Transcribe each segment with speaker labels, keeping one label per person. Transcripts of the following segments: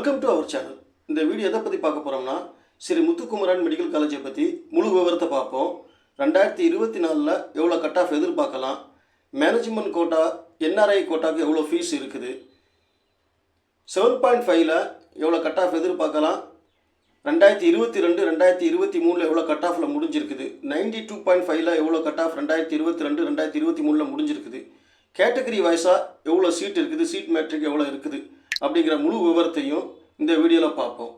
Speaker 1: Welcome to our channel. இந்த video எதை பற்றி பார்க்க போகிறோம்னா, ஸ்ரீ முத்துக்குமரன் மெடிக்கல் காலேஜை பற்றி முழு விவரத்தை பார்ப்போம். 2024 எவ்வளோ கட் ஆஃப் எதிர்பார்க்கலாம், மேனேஜ்மெண்ட் கோட்டா என்ஆர்ஐ கோட்டாவுக்கு எவ்வளோ ஃபீஸ் இருக்குது, 7.5 எவ்வளோ கட் ஆஃப் எதிர்பார்க்கலாம், 2022 2023 எவ்வளோ கட் ஆஃபில் முடிஞ்சிருக்குது, 92.5 எவ்வளோ கட் ஆஃப் 2022 2023 முடிஞ்சிருக்குது, கேட்டகரி வைஸாக எவ்வளோ சீட் இருக்குது, சீட் மேட்ரிக் எவ்வளோ இருக்குது அப்படிங்கிற முழு விவரத்தையும் இந்த வீடியோவில் பார்ப்போம்.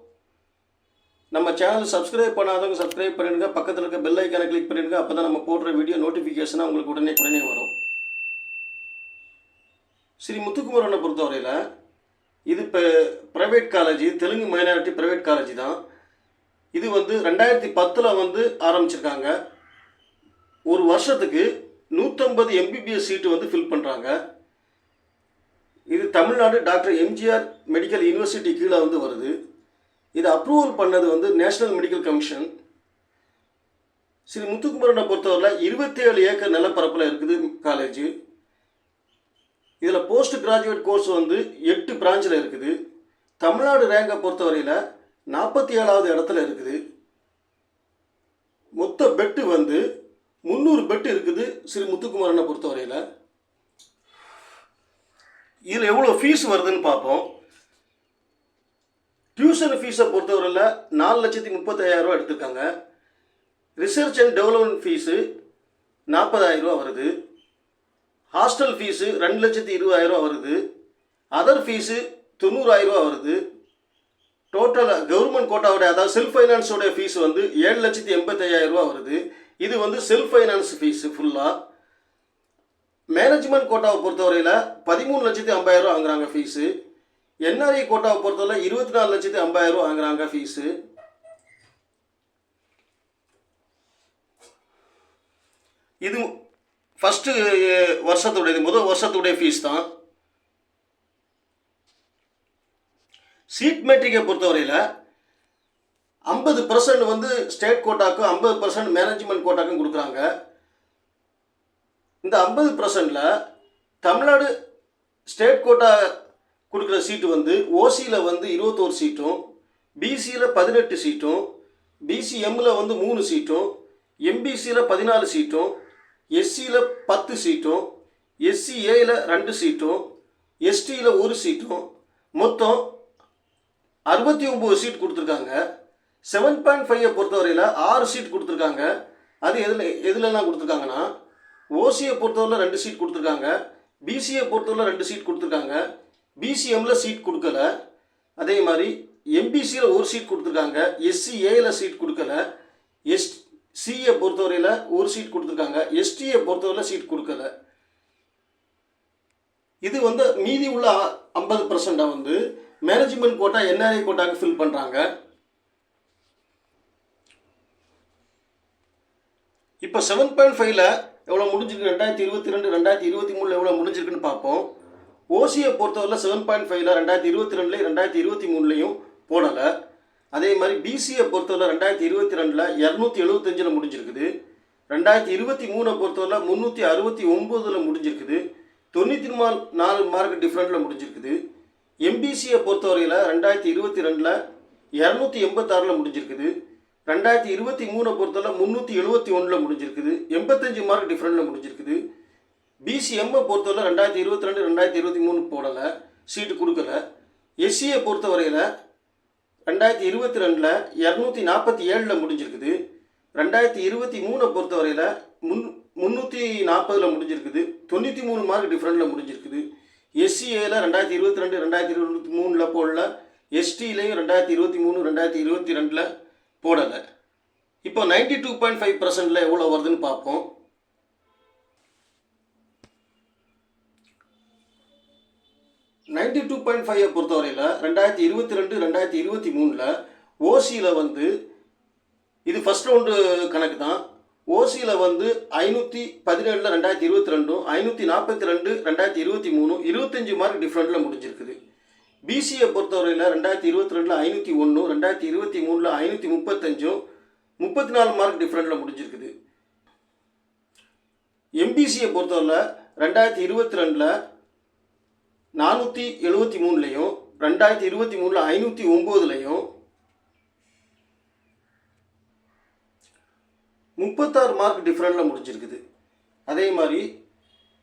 Speaker 1: நம்ம சேனல் சப்ஸ்கிரைப் பண்ணாதவங்க சப்ஸ்கிரைப் பண்ணிடுங்க, பக்கத்தில் இருக்க பெல் ஐக்கானை கிளிக் பண்ணிடுங்க. அப்போ தான் நம்ம போடுற வீடியோ நோட்டிஃபிகேஷனாக உங்களுக்கு உடனே வரும். ஸ்ரீ முத்துக்குமரனை பொறுத்தவரையில் இது இப்போ private college, Telugu minority private college தான். இது 2010 ஆரம்பிச்சிருக்காங்க. ஒரு வருஷத்துக்கு 150 எம்பிபிஎஸ் சீட்டு ஃபில் பண்ணுறாங்க. இது Tamil Nadu doctor MGR medical university கீழே வருது. இது அப்ரூவல் பண்ணது நேஷனல் மெடிக்கல் கமிஷன். ஸ்ரீ முத்துக்குமரனை பொறுத்தவரையில் 27 ஏக்கர் நிலப்பரப்பில் இருக்குது காலேஜ். இதில் போஸ்ட் கிராஜுவேட் கோர்ஸ் 8 பிரான்ச்சில் இருக்குது. தமிழ்நாடு ரேங்கை பொறுத்தவரையில் 47வது இடத்துல இருக்குது. மொத்த பெட்டு 300 பெட்டு இருக்குது ஸ்ரீ முத்துக்குமரனை பொறுத்தவரையில். இதில் எவ்வளோ ஃபீஸ் வருதுன்னு பார்ப்போம். டியூஷன் ஃபீஸை பொறுத்தவரையில் 4,35,000 எடுத்திருக்காங்க. ரிசர்ச் அண்ட் டெவலப்மெண்ட் ஃபீஸு 40,000 வருது. ஹாஸ்டல் ஃபீஸு 2,20,000 வருது. அதர் ஃபீஸு 90,000 வருது. டோட்டல் கவர்மெண்ட் கோட்டாவுடைய, அதாவது செல்ஃப் ஃபைனான்ஸோடைய ஃபீஸ் 7,85,000 வருது. இது செல்ஃப் ஃபைனான்ஸ் ஃபீஸு ஃபுல்லாக. மேனேஜ்மெண்ட் கோட்டாவை பொறுத்தவரையில் 13,50,000 வாங்குறாங்க ஃபீஸு. என்ஆர்ஐ கோட்டாவை பொறுத்தவரை 24,50,000 வாங்குறாங்க ஃபீஸு. இது ஃபஸ்ட்டு முதல் வருஷத்துடைய ஃபீஸ் தான். சீட் மேட்ரிக்கை பொறுத்தவரையில் 50% ஸ்டேட் கோட்டாக்கும் 50% மேனேஜ்மெண்ட் கோட்டாக்கும் கொடுக்குறாங்க. இந்த 50%ல் தமிழ்நாடு ஸ்டேட் கோட்டா கொடுக்குற சீட்டு ஓசியில் 21 சீட்டும், பிசியில் 18 சீட்டும், பிசிஎம்மில் 3 சீட்டும், எம்பிசியில் 14 சீட்டும், எஸ்சியில் 10 சீட்டும், எஸ்சிஏயில் 2 சீட்டும், எஸ்டியில் 1 சீட்டும், மொத்தம் 69 சீட் கொடுத்துருக்காங்க. 7.5 பொறுத்தவரையில் 6 சீட் கொடுத்துருக்காங்க. அது எதுலலாம் கொடுத்துருக்காங்கன்னா, ஓசியை பொறுத்தவரை 2 சீட் கொடுத்துருக்காங்க, பிசியை பொறுத்தவரை 2 சீட் கொடுத்துருக்காங்க, பிசிஎம்மில் சீட் கொடுக்கல. அதே மாதிரி எம்பிசியில் 1 சீட் கொடுத்துருக்காங்க, எஸ்சிஏயில் சீட் கொடுக்கல, எஸ்சியை பொறுத்தவரையில் 1 சீட் கொடுத்துருக்காங்க, எஸ்டியை பொறுத்தவரையில் சீட் கொடுக்கல. இது மீதி உள்ள 50% மேனேஜ்மெண்ட் கோட்டா என்ஆர்ஐ கோட்டாக்கு ஃபில் பண்ணுறாங்க. இப்போ 7.5ல் எவ்வளோ முடிஞ்சிருக்கு, 2022 2023 எவ்வளோ முடிஞ்சிருக்குன்னு பார்ப்போம். ஓசியை பொறுத்தவரையில் 7.5ல் 2022 2023 போடலை. அதே மாதிரி பிசியை பொறுத்தவரை 2022 275 முடிஞ்சிருக்குது. 2023 பொறுத்தவரை 369 முடிஞ்சிருக்குது. 94 மார்க் டிஃப்ரெண்ட்டில் முடிஞ்சிருக்குது. எம்பிசியை பொறுத்தவரையில் 2022 286 முடிஞ்சிருக்குது. 2023 பொறுத்தவரை 371 முடிஞ்சிருக்குது. 85 மார்க் டிஃப்ரெண்ட்டில் முடிஞ்சிருக்குது. பிசிஎம்மை பொறுத்தவரை 2022 2023 போடலை, சீட்டு கொடுக்கல. எஸ்சியை பொறுத்தவரையில் 2022 247 முடிஞ்சிருக்குது. 2023 பொறுத்தவரையில் 340 முடிஞ்சிருக்குது. 93 மார்க் டிஃப்ரெண்ட்டில் முடிஞ்சிருக்குது. எஸ்சிஏயில் 2022 2023 போடல, எஸ்டியிலையும் 2023 2022 போடலை. இப்போ 92.5% எவ்வளோ வருதுன்னு பார்ப்போம். பொறுத்தவரையில் 2022 2023 ஓசியில் இது ஃபஸ்ட் ரவுண்டு கணக்கு தான். ஓசியில் 517 2022, 542 2023, 25 மார்க் டிஃப்ரெண்ட்டில் முடிஞ்சிருக்குது. பிசியை பொறுத்தவரையில் 2022 501, 2023 535, 34 மார்க் டிஃப்ரெண்ட்டில் முடிஞ்சிருக்குது. எம்பிசியை பொறுத்தவரையில் 2022 473லையும் 2023 509லையும் 36 மார்க் டிஃப்ரெண்டில் முடிஞ்சிருக்குது. அதே மாதிரி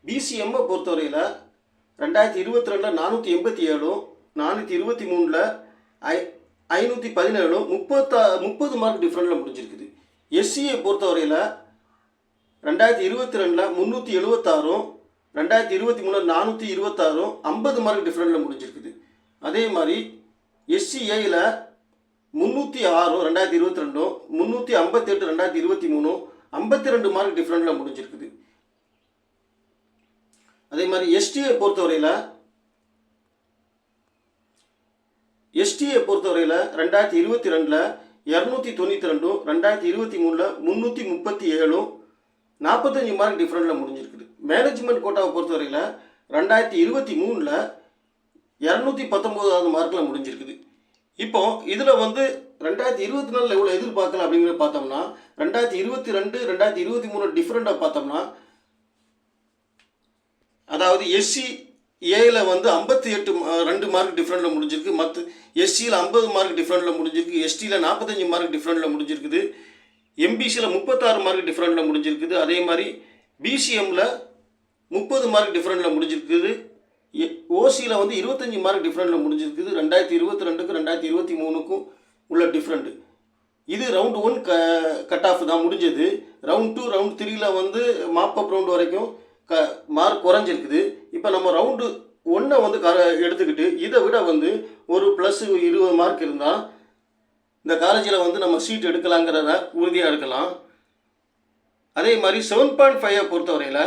Speaker 1: பிசிஎம்மை பொறுத்தவரையில் 2022 487, 423 517, 30 மார்க் டிஃப்ரெண்டில் முடிஞ்சிருக்குது. எஸ்சியை பொறுத்தவரையில் 2022 376, 2023 426, 50 மார்க் டிஃப்ரெண்டில் முடிஞ்சிருக்குது. அதே மாதிரி எஸ்சிஏயில் 306 2022, 358 2023, 52 மார்க் டிஃப்ரெண்டில் முடிஞ்சிருக்குது. அதே மாதிரி எஸ்டியை பொறுத்தவரையில் 2022 292, 2023 337, 45 மார்க் டிஃப்ரெண்டில் முடிஞ்சிருக்குது. மேனேஜ்மெண்ட் கோட்டாவை பொறுத்தவரையில் 2023 219 மார்க்கில் முடிஞ்சிருக்குது. இப்போ இதில் வந்து 2024 எவ்வளோ எதிர்பார்க்கலாம் அப்படிங்கிறத பார்த்தோம்னா 2022 2023 டிஃப்ரெண்டாக பார்த்தோம்னா, அதாவது எஸ்சி ஏல வந்து 58 மார்க் டிஃப்ரெண்டில் முடிஞ்சிருக்கு. மற்ற எஸ்சியில் 50 மார்க் டிஃப்ரெண்டில் முடிஞ்சிருக்கு. எஸ்டியில் 45 மார்க் டிஃப்ரெண்டில் முடிஞ்சிருக்குது. எம்பிசியில் 36 மார்க் டிஃப்ரெண்டில் முடிஞ்சிருக்குது. அதே மாதிரி பிசிஎம்மில் 30 மார்க் டிஃப்ரெண்டில் முடிஞ்சிருக்குது. ஓசியில் வந்து 25 மார்க் டிஃப்ரெண்டில் முடிஞ்சிருக்குது. 2022க்கும் 2023க்கும் உள்ள டிஃப்ரெண்ட்டு இது ரவுண்ட் 1 கட் ஆஃப் தான் முடிஞ்சது. ரவுண்ட் 2 ரவுண்ட் 3ல் வந்து மாப்பப் ரவுண்ட் வரைக்கும் மார்க் குறைஞ்சிருக்குது. இப்போ நம்ம ரவுண்டு 1 வந்து எடுத்துக்கிட்டு இதை விட வந்து ஒரு ப்ளஸ் 20 மார்க் இருந்தால் இந்த காலேஜில் வந்து நம்ம சீட் எடுக்கலாங்கிறத உறுதியாக எடுக்கலாம். அதே மாதிரி 7.5 பொறுத்தவரையில்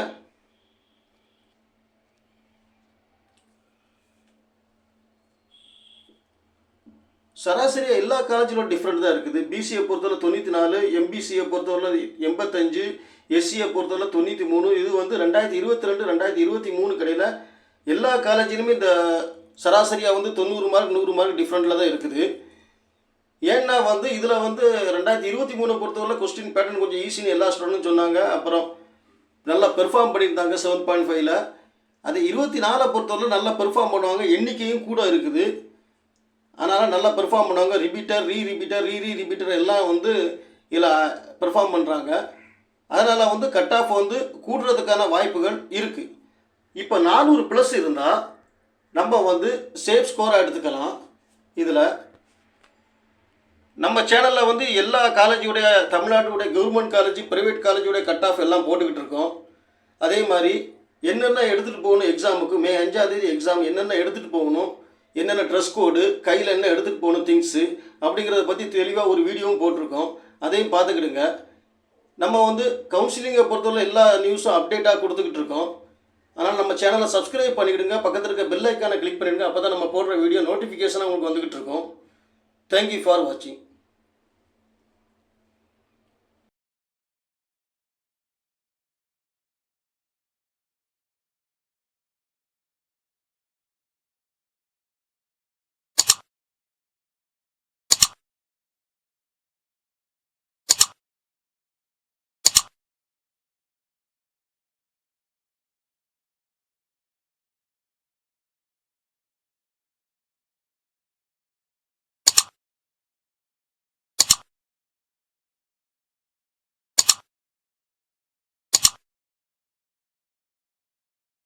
Speaker 1: சராசரியாக எல்லா காலேஜிலும் டிஃப்ரெண்ட் தான் இருக்குது. பிசியை பொறுத்தவரை 94, எம்பிசியை பொறுத்தவரை 85, எஸ்சியை பொறுத்தவரை 93. இது வந்து 2022 2023 கடையில் எல்லா காலேஜிலுமே இந்த சராசரியாக வந்து 90 மார்க் 100 மார்க் டிஃப்ரெண்டில் தான் இருக்குது. ஏன்னா வந்து இதில் வந்து 2023 பொறுத்தவரை கொஸ்டின் பேட்டர்ன் கொஞ்சம் ஈஸின்னு எல்லா ஸ்டூடெண்ட்டும் சொன்னாங்க. அப்புறம் நல்லா பெர்ஃபார்ம் பண்ணியிருந்தாங்க 7.5ல். அது 24 பொறுத்தவரை நல்லா பெர்ஃபார்ம் பண்ணுவாங்க, எண்ணிக்கையும் கூட இருக்குது. அதனால் நல்லா பெர்ஃபார்ம் பண்ணுவாங்க. ரிப்பீட்டர் ரீரிப்பீட்டர் எல்லாம் வந்து இதில் பெர்ஃபார்ம் பண்ணுறாங்க. அதனால் வந்து கட் ஆஃப் வந்து கூடுறதுக்கான வாய்ப்புகள் இருக்குது. இப்போ 400 ப்ளஸ் இருந்தால் நம்ம வந்து சேஃப் ஸ்கோராக எடுத்துக்கலாம். இதில் நம்ம சேனலில் வந்து எல்லா காலேஜுடைய தமிழ்நாட்டுடைய கவர்மெண்ட் காலேஜ் ப்ரைவேட் காலேஜுடைய கட் ஆஃப் எல்லாம் போட்டுக்கிட்டு இருக்கோம். அதே மாதிரி என்னென்ன எடுத்துகிட்டு போகணும் எக்ஸாமுக்கு, மே 5ஆம் தேதி எக்ஸாம் என்னென்ன எடுத்துகிட்டு போகணும், என்னென்ன ட்ரெஸ் கோடு, கையில் என்ன எடுத்துகிட்டு போகணும் திங்ஸு அப்படிங்கிறத பற்றி தெளிவாக ஒரு வீடியோவும் போட்டிருக்கோம். அதையும் பார்த்துக்கிடுங்க. நம்ம வந்து கவுன்சிலிங்கை பொறுத்தவரை எல்லா நியூஸும் அப்டேட்டாக கொடுத்துக்கிட்டு இருக்கோம். அதனால் நம்ம சேனலை சப்ஸ்கிரைப் பண்ணிக்கிடுங்க, பக்கத்தில் இருக்க பெல் ஐக்கானை கிளிக் பண்ணிடுங்க. அப்போ தான் நம்ம போடுற வீடியோ நோட்டிஃபிகேஷனாக உங்களுக்கு வந்துக்கிட்டு இருக்கோம். தேங்க்யூ ஃபார் வாட்சிங்.